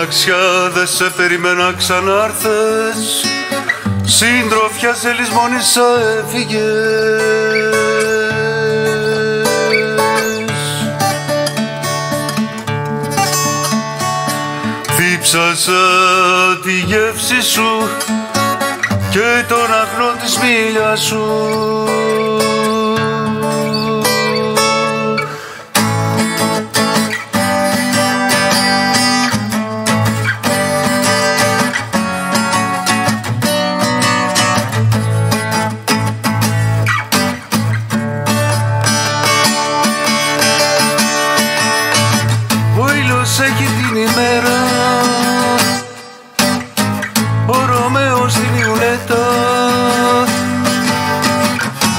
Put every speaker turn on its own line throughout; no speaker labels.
μοναξιά δε σε περιμένα ξανάρθες, συντροφιά σε λησμόνησα έφυγες. Δίψασα τη γεύση σου και τον αγνό της μήλιας σου. Ο ήλιος έχει την ημέρα, ο Ρωμαίος την Ιουλέτα,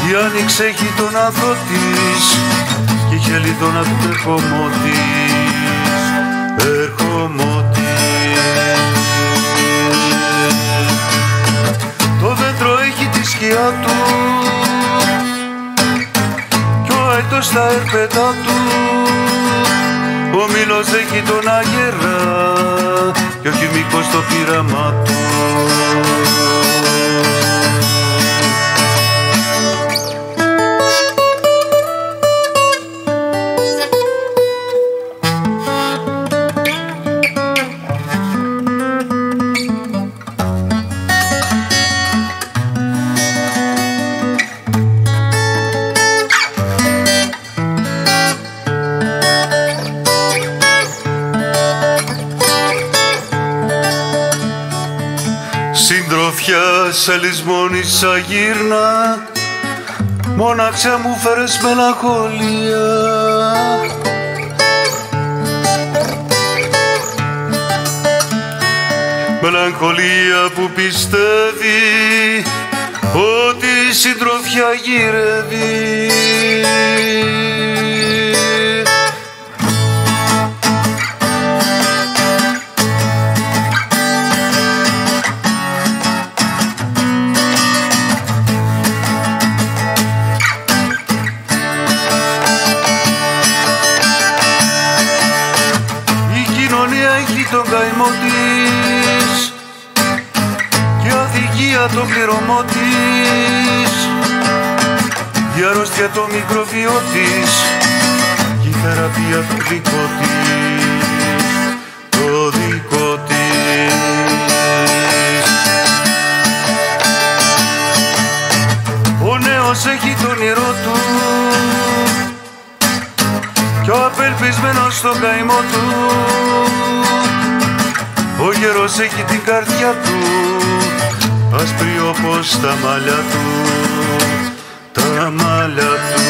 η Άνοιξη έχει τον άδρο της και η Χελιδόνα του ερχομότης. Το δέντρο έχει τη σκιά του κι ο αετός τα έρπετά του. Ο μήλος έχει τον αγέρα κι ο χημικός το πείραμα του. Συντροφιά σε λησμόνησα γύρνα, μόναξα μου φέρες μελαγχολία. Μελαγχολία που πιστεύει ότι η συντροφιά γυρεύει. Έχει τον καημό της και αδικία τον πληρωμό της, η αρρώστια το μικροβιό της και η θεραπεία το δικό της, το δικό της. Ο νέος έχει τον ήρω του κι ο απελπισμένος στον καημό του. Ο γέρος έχει την καρδιά του άσπρη όπως τα μαλλιά του, τα μαλλιά του.